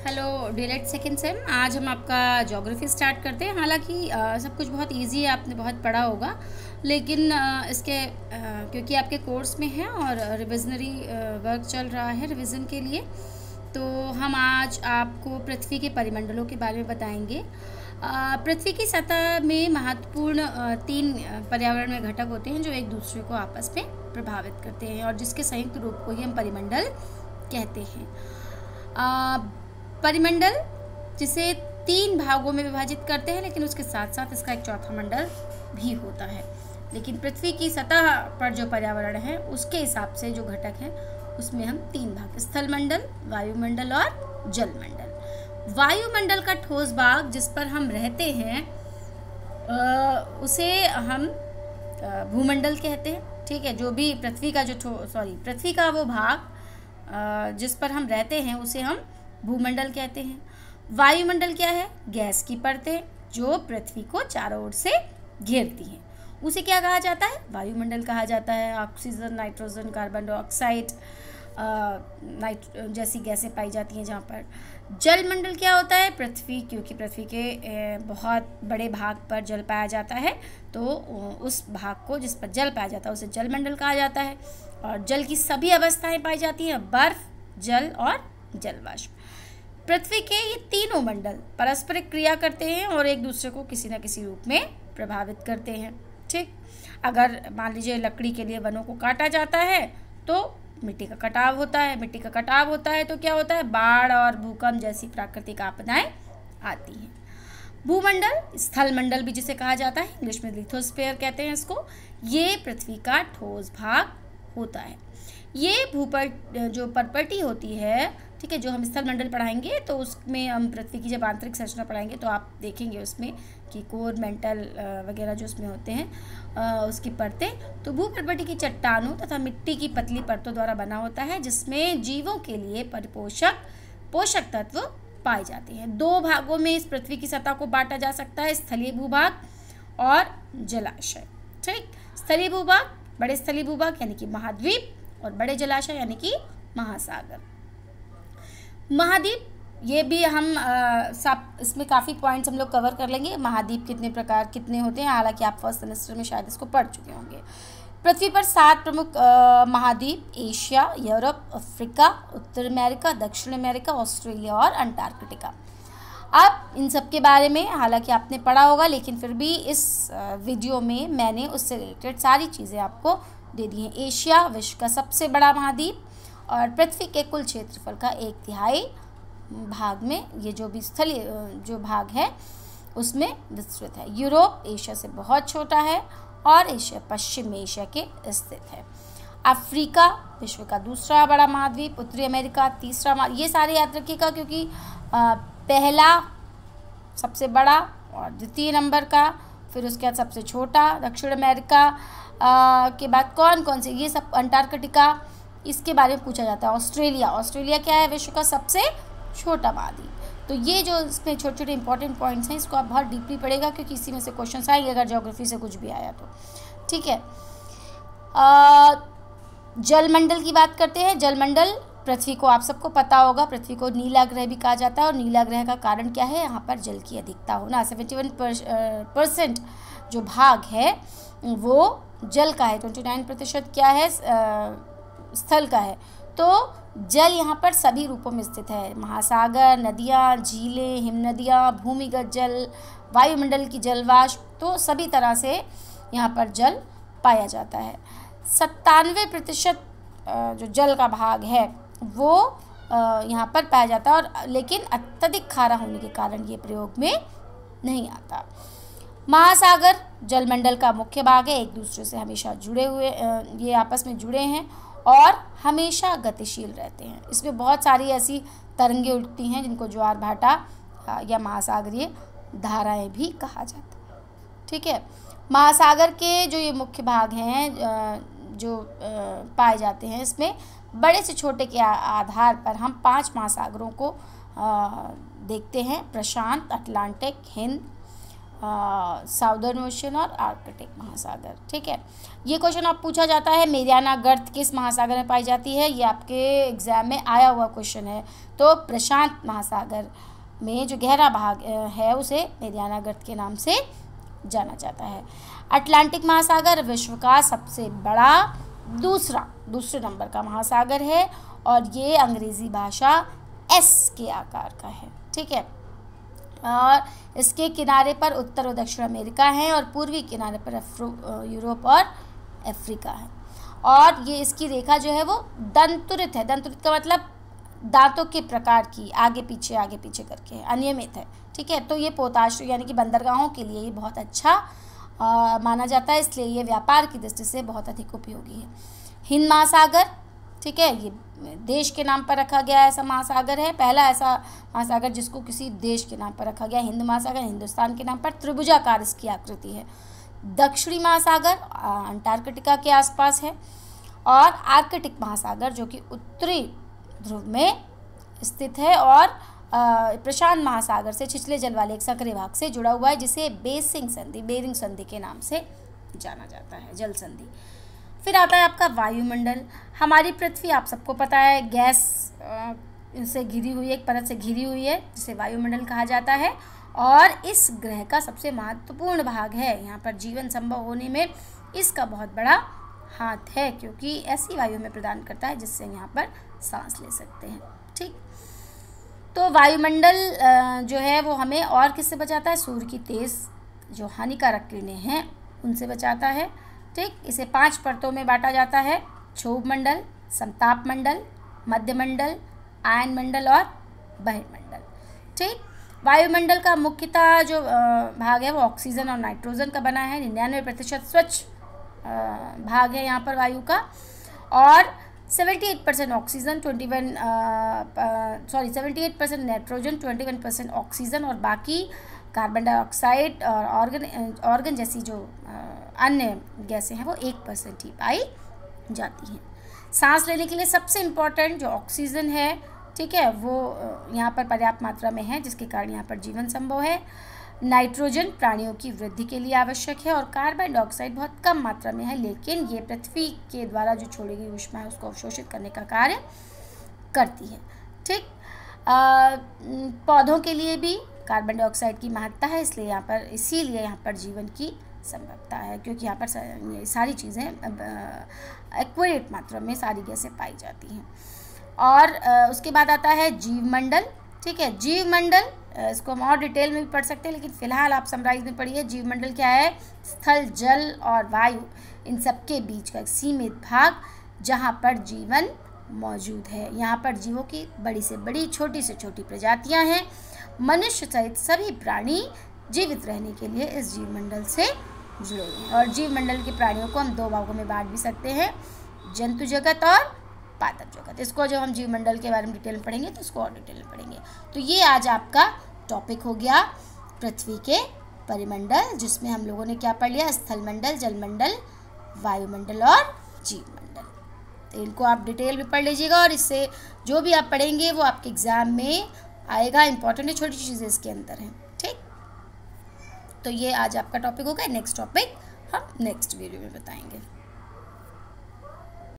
Hello delete second same. आज हम आपका ज्योग्राफी स्टार्ट करते हैं। हालांकि सब कुछ बहुत इजी है, आपने बहुत पढ़ा होगा, लेकिन इसके क्योंकि आपके कोर्स में है और रिविजनरी वर्क चल रहा है रिवीजन के लिए, तो हम आज आपको पृथ्वी के परिमंडलों के बारे में बताएंगे। पृथ्वी की सतह में महत्वपूर्ण तीन पर्यावरण में घटक होते हैं जो एक दूसरे को आपस में प्रभावित करते हैं और जिसके संयुक्त रूप को ही हम परिमंडल कहते हैं। परिमंडल जिसे तीन भागों में विभाजित करते हैं, लेकिन उसके साथ साथ इसका एक चौथा मंडल भी होता है। लेकिन पृथ्वी की सतह पर जो पर्यावरण है उसके हिसाब से जो घटक हैं उसमें हम तीन भाग, स्थल मंडल, वायुमंडल और जलमंडल। वायुमंडल का ठोस भाग जिस पर हम रहते हैं उसे हम भूमंडल कहते हैं। ठीक है, जो भी पृथ्वी का पृथ्वी का वो भाग जिस पर हम रहते हैं उसे हम भूमंडल कहते हैं। वायुमंडल क्या है? गैस की परतें जो पृथ्वी को चारों ओर से घेरती हैं, उसे क्या कहा जाता है? वायुमंडल कहा जाता है। ऑक्सीजन, नाइट्रोजन, कार्बन डाइऑक्साइड जैसी गैसें पाई जाती हैं जहाँ पर। जलमंडल क्या होता है? पृथ्वी, क्योंकि पृथ्वी के बहुत बड़े भाग पर जल पाया जाता है, तो उस भाग को जिस पर जल पाया जाता है उसे जलमंडल कहा जाता है। और जल की सभी अवस्थाएं पाई जाती हैं, बर्फ, जल और जलवाष्प। पृथ्वी के ये तीनों मंडल पारस्परिक क्रिया करते हैं और एक दूसरे को किसी न किसी रूप में प्रभावित करते हैं। ठीक, अगर मान लीजिए लकड़ी के लिए वनों को काटा जाता है तो मिट्टी का कटाव होता है। मिट्टी का कटाव होता है तो क्या होता है? बाढ़ और भूकंप जैसी प्राकृतिक आपदाएं आती हैं। भूमंडल, स्थल मंडल भी जिसे कहा जाता है, इंग्लिश में लिथोस्फीयर कहते हैं इसको, ये पृथ्वी का ठोस भाग होता है। ये जो परपटी होती है, ठीक है, जो हम स्थल मंडल पढ़ाएंगे तो उसमें हम पृथ्वी की जब आंतरिक संरचना पढ़ाएंगे तो आप देखेंगे उसमें कि कोर, मेंटल वगैरह जो उसमें होते हैं उसकी परतें, तो भूपरपटी की चट्टानों तथा मिट्टी की पतली परतों द्वारा बना होता है, जिसमें जीवों के लिए पोषक तत्व पाए जाते हैं। दो भागों में इस पृथ्वी की सतह को बांटा जा सकता है, स्थलीय भूभाग और जलाशय। ठीक, स्थलीय भूभाग, बड़े स्थलीय भूभाग यानी कि महाद्वीप, और बड़े जलाशय यानी कि महासागर। महाद्वीप, ये भी हम इसमें काफ़ी पॉइंट्स हम लोग कवर कर लेंगे। महाद्वीप कितने होते हैं, हालांकि आप फर्स्ट सेमेस्टर में शायद इसको पढ़ चुके होंगे। पृथ्वी पर 7 प्रमुख महाद्वीप, एशिया, यूरोप, अफ्रीका, उत्तर अमेरिका, दक्षिण अमेरिका, ऑस्ट्रेलिया और अंटार्कटिका। अब इन सब के बारे में हालांकि आपने पढ़ा होगा, लेकिन फिर भी इस वीडियो में मैंने उससे रिलेटेड सारी चीज़ें आपको दे दी हैं। एशिया विश्व का सबसे बड़ा महाद्वीप और पृथ्वी के कुल क्षेत्रफल का 1/3 भाग में ये जो भी स्थलीय जो भाग है उसमें विस्तृत है। यूरोप एशिया से बहुत छोटा है और एशिया पश्चिम एशिया के स्थित है। अफ्रीका विश्व का दूसरा बड़ा महाद्वीप, उत्तरी अमेरिका तीसरा, ये सारे याद रखिएगा क्योंकि पहला सबसे बड़ा और द्वितीय नंबर का, फिर उसके बाद सबसे छोटा दक्षिण अमेरिका के बाद कौन से, ये सब, अंटार्कटिका, इसके बारे में पूछा जाता है। ऑस्ट्रेलिया क्या है? विश्व का सबसे छोटा महाद्वीप। तो ये जो इसमें छोटे छोटे इंपॉर्टेंट पॉइंट्स हैं इसको आप बहुत डीपली पढ़ेगा क्योंकि इसी में से क्वेश्चन आएंगे अगर ज्योग्राफी से कुछ भी आया तो। ठीक है, जलमंडल की बात करते हैं। जलमंडल, पृथ्वी को आप सबको पता होगा, पृथ्वी को नीला ग्रह भी कहा जाता है और नीला ग्रह का कारण क्या है? यहाँ पर जल की अधिकता होना। 71% जो भाग है वो जल का है, 29% क्या है? स्थल का है। तो जल यहाँ पर सभी रूपों में स्थित है, महासागर, नदियाँ, झीलें, हिमनदियाँ, भूमिगत जल, वायुमंडल की जलवाष्प, तो सभी तरह से यहाँ पर जल पाया जाता है। 97% जो जल का भाग है वो यहाँ पर पाया जाता है, और लेकिन अत्यधिक खारा होने के कारण ये प्रयोग में नहीं आता। महासागर जलमंडल का मुख्य भाग है, एक दूसरे से हमेशा जुड़े हुए, ये आपस में जुड़े हैं और हमेशा गतिशील रहते हैं। इसमें बहुत सारी ऐसी तरंगें उठती हैं जिनको ज्वार भाटा या महासागरीय धाराएं भी कहा जाता है। ठीक है, महासागर के जो ये मुख्य भाग हैं जो पाए जाते हैं, इसमें बड़े से छोटे के आधार पर हम 5 महासागरों को देखते हैं: प्रशांत, अटलांटिक, हिंद, साउदर्न ओशन और आर्कटिक महासागर। ठीक है, ये क्वेश्चन आप पूछा जाता है मेरियाना गर्त किस महासागर में पाई जाती है, ये आपके एग्जाम में आया हुआ क्वेश्चन है। तो प्रशांत महासागर में जो गहरा भाग है उसे मेरियाना गर्त के नाम से जाना जाता है। अटलांटिक महासागर विश्व का सबसे बड़ा दूसरे नंबर का महासागर है और ये अंग्रेज़ी भाषा एस के आकार का है। ठीक है, और इसके किनारे पर उत्तर और दक्षिण अमेरिका है और पूर्वी किनारे पर यूरोप और अफ्रीका है। और ये इसकी रेखा जो है वो दंतुरित है। दंतुरित का मतलब दांतों के प्रकार की आगे पीछे करके है, अनियमित है। ठीक है, तो ये पोताश्रय यानी कि बंदरगाहों के लिए ये बहुत अच्छा माना जाता है, इसलिए ये व्यापार की दृष्टि से बहुत अधिक उपयोगी है। हिंद महासागर, ठीक है, ये देश के नाम पर रखा गया ऐसा महासागर है, पहला ऐसा महासागर जिसको किसी देश के नाम पर रखा गया। हिंद महासागर हिंदुस्तान के नाम पर त्रिभुजाकार इसकी आकृति है। दक्षिणी महासागर अंटार्कटिका के आसपास है और आर्कटिक महासागर जो कि उत्तरी ध्रुव में स्थित है और प्रशांत महासागर से छिछले जल वाले एक सक्रिय भाग से जुड़ा हुआ है जिसे बेरिंग संधि के नाम से जाना जाता है, जल संधि। फिर आता है आपका वायुमंडल। हमारी पृथ्वी आप सबको पता है गैस से घिरी हुई है, एक परत से घिरी हुई है जिसे वायुमंडल कहा जाता है और इस ग्रह का सबसे महत्वपूर्ण भाग है। यहाँ पर जीवन संभव होने में इसका बहुत बड़ा हाथ है क्योंकि ऐसी वायु में प्रदान करता है जिससे यहाँ पर सांस ले सकते हैं। ठीक, तो वायुमंडल जो है वो हमें और किससे बचाता है? सूर्य की तेज जो हानिकारक किरणें हैं उनसे बचाता है। ठीक, इसे 5 परतों में बांटा जाता है, क्षोभ मंडल, समताप मंडल, मध्य मंडल, आयन मंडल और बहिर्मंडल। ठीक, वायुमंडल का मुख्यतः जो भाग है वो ऑक्सीजन और नाइट्रोजन का बना है। 99% स्वच्छ भाग है यहाँ पर वायु का और 78% ऑक्सीजन 78% नाइट्रोजन, 21% ऑक्सीजन और बाकी कार्बन डाइऑक्साइड और ऑर्गन जैसी जो अन्य गैसें हैं वो 1% ही पाई जाती हैं। सांस लेने के लिए सबसे इम्पॉर्टेंट जो ऑक्सीजन है, ठीक है, वो यहाँ पर पर्याप्त मात्रा में है जिसके कारण यहाँ पर जीवन संभव है। नाइट्रोजन प्राणियों की वृद्धि के लिए आवश्यक है और कार्बन डाइऑक्साइड बहुत कम मात्रा में है लेकिन ये पृथ्वी के द्वारा जो छोड़ी गई ऊष्मा है उसको अवशोषित करने का कार्य करती है। ठीक, पौधों के लिए भी कार्बन डाइऑक्साइड की महत्ता है, इसीलिए यहाँ पर जीवन की संभवता है क्योंकि यहाँ पर ये सारी चीज़ें एक्यूरेट मात्रा में सारी गैसें पाई जाती हैं। और उसके बाद आता है जीवमंडल। ठीक है, जीवमंडल इसको हम और डिटेल में भी पढ़ सकते हैं लेकिन फिलहाल आप समराइज में पढ़िए। जीवमंडल क्या है? स्थल, जल और वायु इन सब के बीच का एक सीमित भाग जहाँ पर जीवन मौजूद है। यहाँ पर जीवों की बड़ी से बड़ी छोटी से छोटी प्रजातियाँ हैं। मनुष्य सहित सभी प्राणी जीवित रहने के लिए इस जीवमंडल से जुड़े हुए हैं और जीवमंडल के प्राणियों को हम 2 भागों में बांट भी सकते हैं, जंतु जगत और पादप जगत। इसको जब हम जीवमंडल के बारे में डिटेल में पढ़ेंगे तो इसको और डिटेल में पढ़ेंगे। तो ये आज आपका टॉपिक हो गया पृथ्वी के परिमंडल जिसमें हम लोगों ने क्या पढ़ लिया? स्थलमंडल, जलमंडल, वायुमंडल और जीवमंडल। तो इनको आप डिटेल में पढ़ लीजिएगा और इससे जो भी आप पढ़ेंगे वो आपके एग्जाम में आएगा। इंपॉर्टेंट है, छोटी चीज़ें इसके अंदर हैं। ठीक, तो ये आज आपका टॉपिक होगा। नेक्स्ट टॉपिक हम नेक्स्ट वीडियो में बताएंगे।